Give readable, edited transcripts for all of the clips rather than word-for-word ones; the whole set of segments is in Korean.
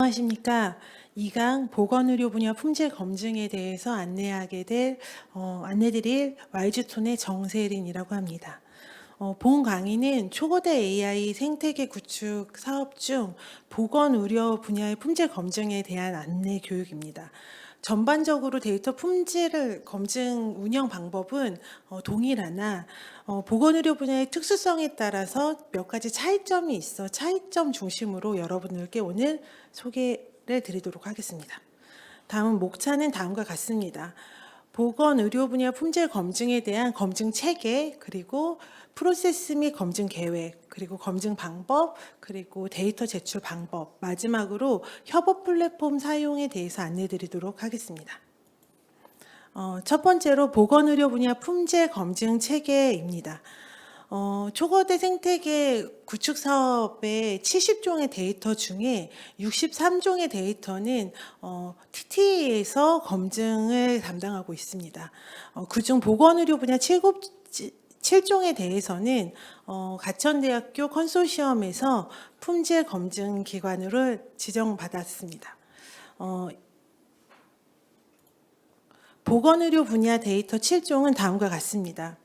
안녕하십니까. 2강 보건의료 분야 품질 검증에 대해서 안내드릴 YG톤의 정세린이라고 합니다. 본 강의는 초거대 AI 생태계 구축 사업 중 보건의료 분야의 품질 검증에 대한 안내 교육입니다. 전반적으로 데이터 품질 검증 운영 방법은 동일하나 보건의료 분야의 특수성에 따라서 몇 가지 차이점이 있어 차이점 중심으로 여러분들께 오늘 소개를 드리도록 하겠습니다. 다음 목차는 다음과 같습니다. 보건의료 분야 품질 검증에 대한 검증 체계, 그리고 프로세스 및 검증 계획, 그리고 검증 방법, 그리고 데이터 제출 방법, 마지막으로 협업 플랫폼 사용에 대해서 안내드리도록 하겠습니다. 첫 번째로 보건의료 분야 품질 검증 체계입니다. 초거대 생태계 구축 사업의 70종의 데이터 중에 63종의 데이터는 TTA에서 검증을 담당하고 있습니다. 그중 보건의료 분야 7종에 대해서는 가천대학교 컨소시엄에서 품질 검증 기관으로 지정받았습니다. 보건의료 분야 데이터 7종은 다음과 같습니다.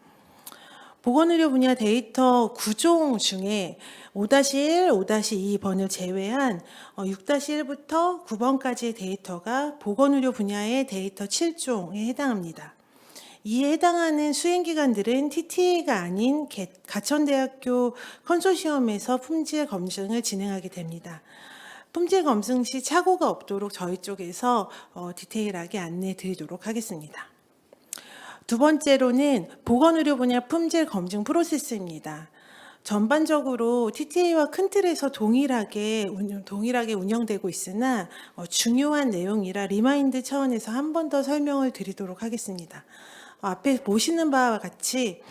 보건의료 분야 데이터 9종 중에 5-1, 5-2번을 제외한 6-1부터 9번까지의 데이터가 보건의료 분야의 데이터 7종에 해당합니다. 이에 해당하는 수행기관들은 TTA가 아닌 가천대학교 컨소시엄에서 품질 검증을 진행하게 됩니다. 품질 검증 시 착오가 없도록 저희 쪽에서 디테일하게 안내 드리도록 하겠습니다. 두 번째로는 보건의료 분야 품질 검증 프로세스입니다. 전반적으로 TTA와 큰 틀에서 동일하게 운영되고 있으나 중요한 내용이라 리마인드 차원에서 한 번 더 설명을 드리도록 하겠습니다. 앞에 보시는 바와 같이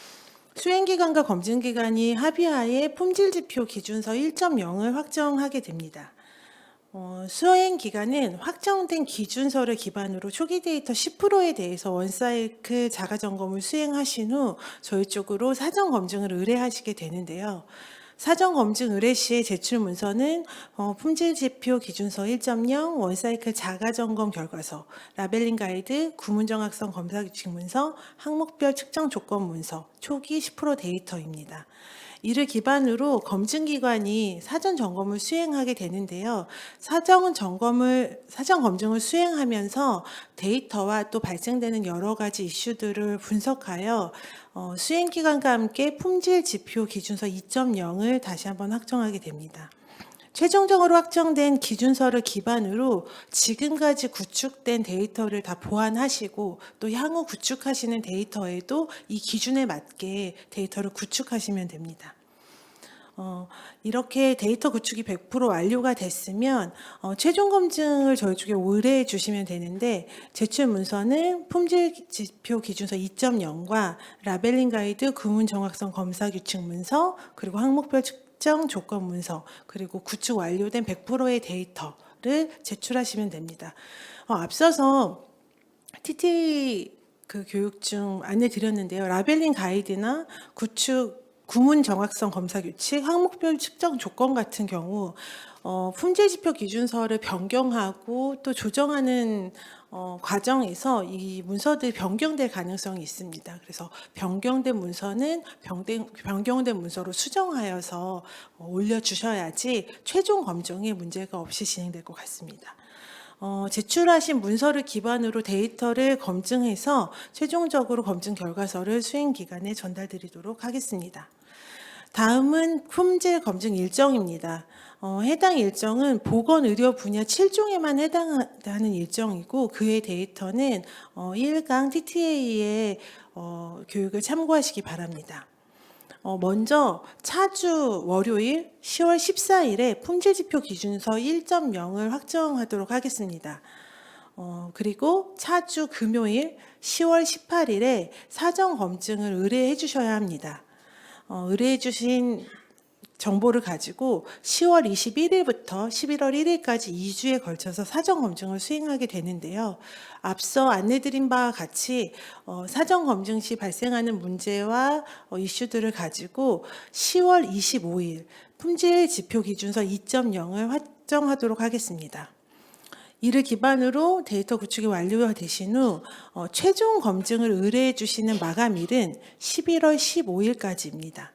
수행기관과 검증기관이 합의하에 품질지표 기준서 1.0을 확정하게 됩니다. 수행기관은 확정된 기준서를 기반으로 초기 데이터 10%에 대해서 원사이클 자가점검을 수행하신 후 저희 쪽으로 사전검증을 의뢰하시게 되는데요. 사전검증 의뢰 시에 제출 문서는 품질지표 기준서 1.0, 원사이클 자가점검 결과서, 라벨링 가이드, 구문정확성 검사 규칙 문서, 항목별 측정 조건 문서, 초기 10% 데이터입니다. 이를 기반으로 검증기관이 사전 점검을 수행하게 되는데요. 사전 검증을 수행하면서 데이터와 또 발생되는 여러 가지 이슈들을 분석하여 수행기관과 함께 품질 지표 기준서 2.0을 다시 한번 확정하게 됩니다. 최종적으로 확정된 기준서를 기반으로 지금까지 구축된 데이터를 다 보완하시고 또 향후 구축하시는 데이터에도 이 기준에 맞게 데이터를 구축하시면 됩니다. 이렇게 데이터 구축이 100% 완료가 됐으면 최종 검증을 저희 쪽에 의뢰해 주시면 되는데 제출 문서는 품질 지표 기준서 2.0과 라벨링 가이드 구문 정확성 검사 규칙 문서 그리고 항목별 측정 조건 문서 그리고 구축 완료된 100%의 데이터를 제출하시면 됩니다. 앞서서 TT 교육 중 안내 드렸는데요. 라벨링 가이드나 구문 정확성 검사 규칙, 항목별 측정 조건 같은 경우 품질 지표 기준서를 변경하고 또 조정하는 과정에서 이 문서들이 변경될 가능성이 있습니다. 그래서 변경된 문서는 변경된 문서로 수정하여서 올려주셔야지 최종 검증에 문제가 없이 진행될 것 같습니다. 제출하신 문서를 기반으로 데이터를 검증해서 최종적으로 검증 결과서를 수행기관에 전달드리도록 하겠습니다. 다음은 품질 검증 일정입니다. 해당 일정은 보건의료 분야 7종에만 해당하는 일정이고 그의 데이터는 1강 TTA의 교육을 참고하시기 바랍니다. 먼저 차주 월요일 10월 14일에 품질지표 기준서 1.0을 확정하도록 하겠습니다. 그리고 차주 금요일 10월 18일에 사전검증을 의뢰해 주셔야 합니다. 의뢰해 주신 정보를 가지고 10월 21일부터 11월 1일까지 2주에 걸쳐서 사전검증을 수행하게 되는데요. 앞서 안내드린 바와 같이 사전검증 시 발생하는 문제와 이슈들을 가지고 10월 25일 품질 지표 기준서 2.0을 확정하도록 하겠습니다. 이를 기반으로 데이터 구축이 완료가 되신 후 최종 검증을 의뢰해 주시는 마감일은 11월 15일까지입니다.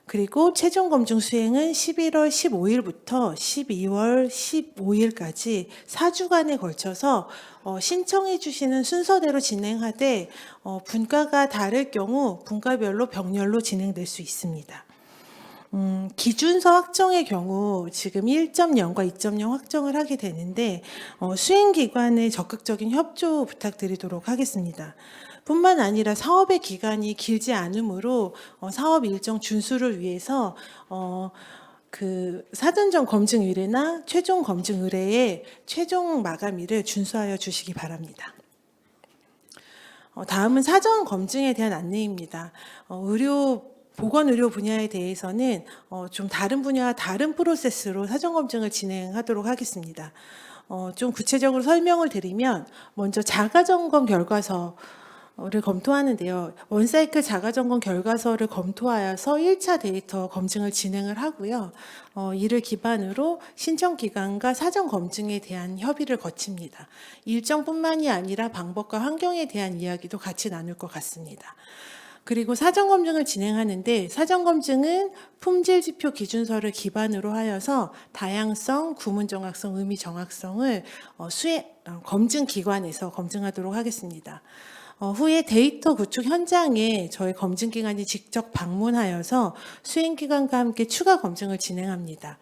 그리고 최종 검증 수행은 11월 15일부터 12월 15일까지 4주간에 걸쳐서 신청해 주시는 순서대로 진행하되 분과가 다를 경우 분과별로 병렬로 진행될 수 있습니다. 기준서 확정의 경우 지금 1.0과 2.0 확정을 하게 되는데 수행기관의 적극적인 협조 부탁드리도록 하겠습니다. 뿐만 아니라 사업의 기간이 길지 않으므로 사업 일정 준수를 위해서 그 사전점 검증 의뢰나 최종 검증 의뢰의 최종 마감일을 준수하여 주시기 바랍니다. 다음은 사전 검증에 대한 안내입니다. 보건의료 분야에 대해서는 좀 다른 분야와 다른 프로세스로 사전 검증을 진행하도록 하겠습니다. 좀 구체적으로 설명을 드리면 먼저 자가점검 결과서를 검토하는데요. 원사이클 자가점검 결과서를 검토하여서 1차 데이터 검증을 진행을 하고요. 이를 기반으로 신청기관과 사전 검증에 대한 협의를 거칩니다. 일정뿐만이 아니라 방법과 환경에 대한 이야기도 같이 나눌 것 같습니다. 그리고 사전검증을 진행하는데 사전검증은 품질지표 기준서를 기반으로 하여서 다양성, 구문정확성, 의미정확성을 검증기관에서 검증하도록 하겠습니다. 후에 데이터 구축 현장에 저희 검증기관이 직접 방문하여서 수행기관과 함께 추가 검증을 진행합니다.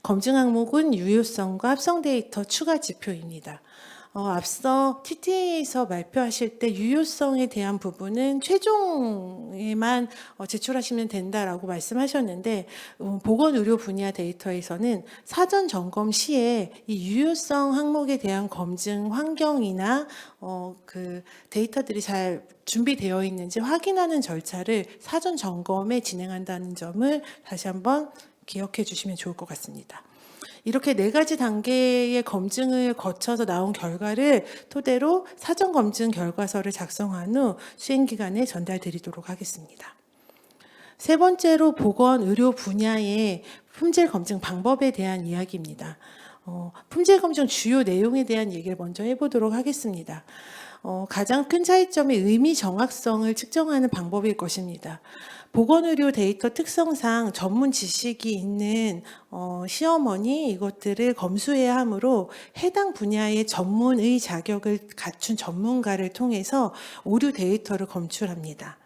검증 항목은 유효성과 합성 데이터 추가 지표입니다. 앞서 TTA에서 발표하실 때 유효성에 대한 부분은 최종에만 제출하시면 된다라고 말씀하셨는데 보건의료 분야 데이터에서는 사전 점검 시에 이 유효성 항목에 대한 검증 환경이나 그 데이터들이 잘 준비되어 있는지 확인하는 절차를 사전 점검에 진행한다는 점을 다시 한번 기억해 주시면 좋을 것 같습니다. 이렇게 4가지 단계의 검증을 거쳐서 나온 결과를 토대로 사전 검증 결과서를 작성한 후 수행기관에 전달드리도록 하겠습니다. 세 번째로 보건의료 분야의 품질 검증 방법에 대한 이야기입니다. 품질 검증 주요 내용에 대한 얘기를 먼저 해보도록 하겠습니다. 가장 큰 차이점이 의미 정확성을 측정하는 방법일 것입니다. 보건의료 데이터 특성상 전문 지식이 있는 시어머니 이것들을 검수해야 하므로 해당 분야의 전문의 자격을 갖춘 전문가를 통해서 오류 데이터를 검출합니다.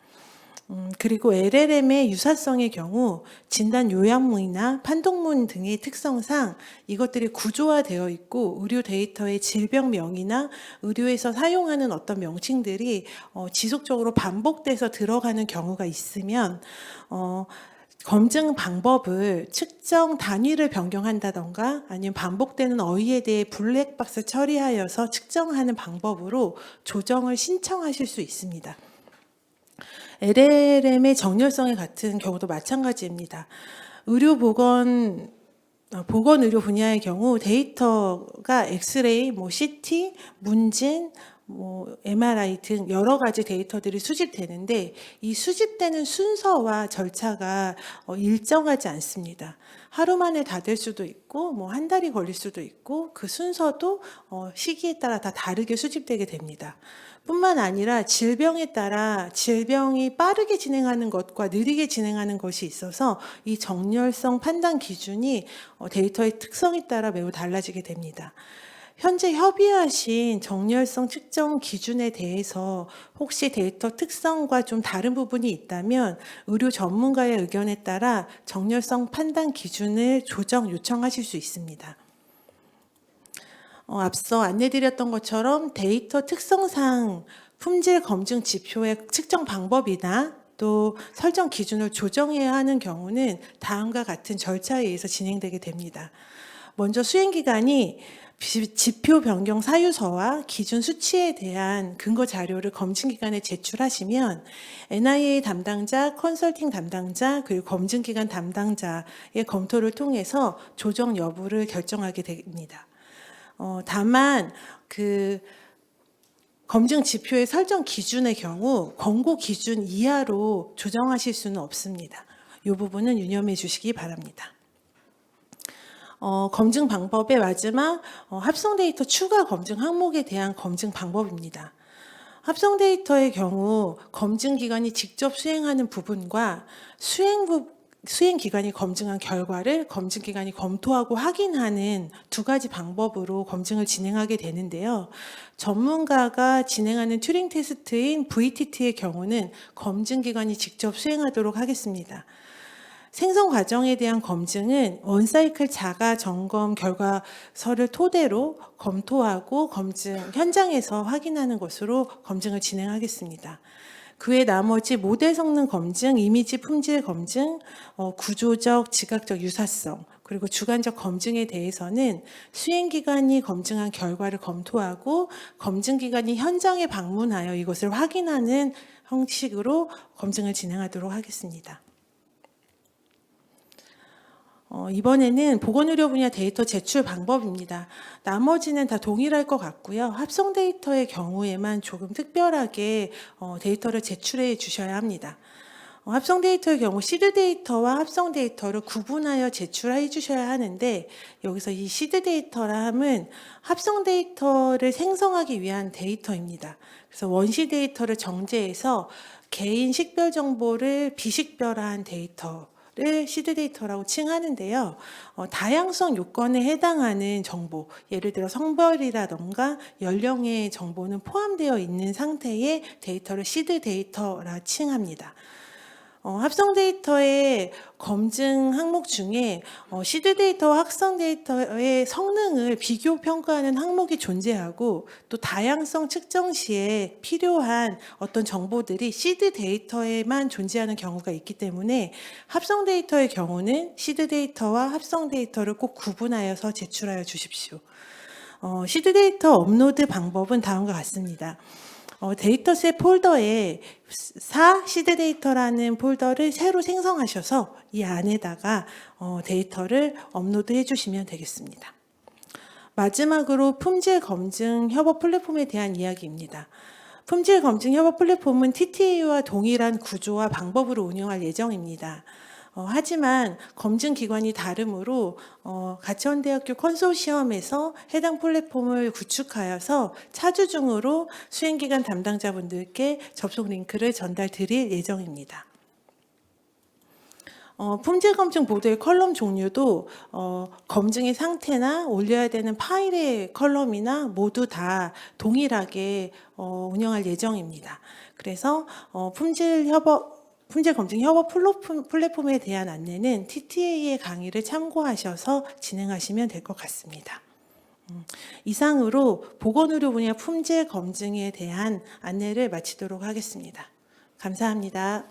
그리고 LLM의 유사성의 경우 진단 요약문이나 판독문 등의 특성상 이것들이 구조화되어 있고 의료 데이터의 질병명이나 의료에서 사용하는 어떤 명칭들이 지속적으로 반복돼서 들어가는 경우가 있으면 검증 방법을 측정 단위를 변경한다던가 아니면 반복되는 어휘에 대해 블랙박스 처리하여서 측정하는 방법으로 조정을 신청하실 수 있습니다. LLM의 정렬성에 같은 경우도 마찬가지입니다. 보건의료 분야의 경우 데이터가 엑스레이, CT, 문진, MRI 등 여러 가지 데이터들이 수집되는데 이 수집되는 순서와 절차가 일정하지 않습니다. 하루 만에 다 될 수도 있고 한 달이 걸릴 수도 있고 그 순서도 시기에 따라 다 다르게 수집되게 됩니다. 뿐만 아니라 질병에 따라 질병이 빠르게 진행하는 것과 느리게 진행하는 것이 있어서 이 정렬성 판단 기준이 데이터의 특성에 따라 매우 달라지게 됩니다. 현재 협의하신 정렬성 측정 기준에 대해서 혹시 데이터 특성과 좀 다른 부분이 있다면 의료 전문가의 의견에 따라 정렬성 판단 기준을 조정 요청하실 수 있습니다. 앞서 안내드렸던 것처럼 데이터 특성상 품질 검증 지표의 측정 방법이나 또 설정 기준을 조정해야 하는 경우는 다음과 같은 절차에 의해서 진행되게 됩니다. 먼저 수행기관이 지표 변경 사유서와 기준 수치에 대한 근거 자료를 검증기관에 제출하시면 NIA 담당자, 컨설팅 담당자, 그리고 검증기관 담당자의 검토를 통해서 조정 여부를 결정하게 됩니다. 다만 그 검증 지표의 설정 기준의 경우 권고 기준 이하로 조정하실 수는 없습니다. 이 부분은 유념해 주시기 바랍니다. 검증 방법의 마지막 합성 데이터 추가 검증 항목에 대한 검증 방법입니다. 합성 데이터의 경우 검증 기관이 직접 수행하는 부분과 수행 기관이 검증한 결과를 검증 기관이 검토하고 확인하는 두 가지 방법으로 검증을 진행하게 되는데요. 전문가가 진행하는 튜링 테스트인 VTT의 경우는 검증 기관이 직접 수행하도록 하겠습니다. 생성 과정에 대한 검증은 원사이클 자가 점검 결과서를 토대로 검토하고 검증 현장에서 확인하는 것으로 검증을 진행하겠습니다. 그 외 나머지 모델 성능 검증, 이미지 품질 검증, 구조적, 지각적 유사성, 그리고 주관적 검증에 대해서는 수행기관이 검증한 결과를 검토하고 검증기관이 현장에 방문하여 이것을 확인하는 형식으로 검증을 진행하도록 하겠습니다. 이번에는 보건의료 분야 데이터 제출 방법입니다. 나머지는 다 동일할 것 같고요. 합성 데이터의 경우에만 조금 특별하게 데이터를 제출해 주셔야 합니다. 합성 데이터의 경우 시드 데이터와 합성 데이터를 구분하여 제출해 주셔야 하는데, 여기서 이 시드 데이터라 함은 합성 데이터를 생성하기 위한 데이터입니다. 그래서 원시 데이터를 정제해서 개인 식별 정보를 비식별화한 데이터 를 시드 데이터라고 칭하는데요. 다양성 요건에 해당하는 정보, 예를 들어 성별이라던가 연령의 정보는 포함되어 있는 상태의 데이터를 시드 데이터라 칭합니다. 합성 데이터의 검증 항목 중에 시드 데이터와 합성 데이터의 성능을 비교 평가하는 항목이 존재하고, 또 다양성 측정 시에 필요한 어떤 정보들이 시드 데이터에만 존재하는 경우가 있기 때문에 합성 데이터의 경우는 시드 데이터와 합성 데이터를 꼭 구분하여서 제출하여 주십시오. 시드 데이터 업로드 방법은 다음과 같습니다. 데이터셋 폴더에 시드 데이터라는 폴더를 새로 생성하셔서 이 안에다가 데이터를 업로드해 주시면 되겠습니다. 마지막으로 품질 검증 협업 플랫폼에 대한 이야기입니다. 품질 검증 협업 플랫폼은 TTA와 동일한 구조와 방법으로 운영할 예정입니다. 하지만 검증 기관이 다르므로 가천대학교 컨소시엄에서 해당 플랫폼을 구축하여서 차주중으로 수행기관 담당자분들께 접속 링크를 전달 드릴 예정입니다. 품질 검증 보도의 컬럼 종류도 검증의 상태나 올려야 되는 파일의 컬럼이나 모두 다 동일하게 운영할 예정입니다. 그래서 품질 검증 협업 플랫폼에 대한 안내는 TTA의 강의를 참고하셔서 진행하시면 될 것 같습니다. 이상으로 보건의료 분야 품질 검증에 대한 안내를 마치도록 하겠습니다. 감사합니다.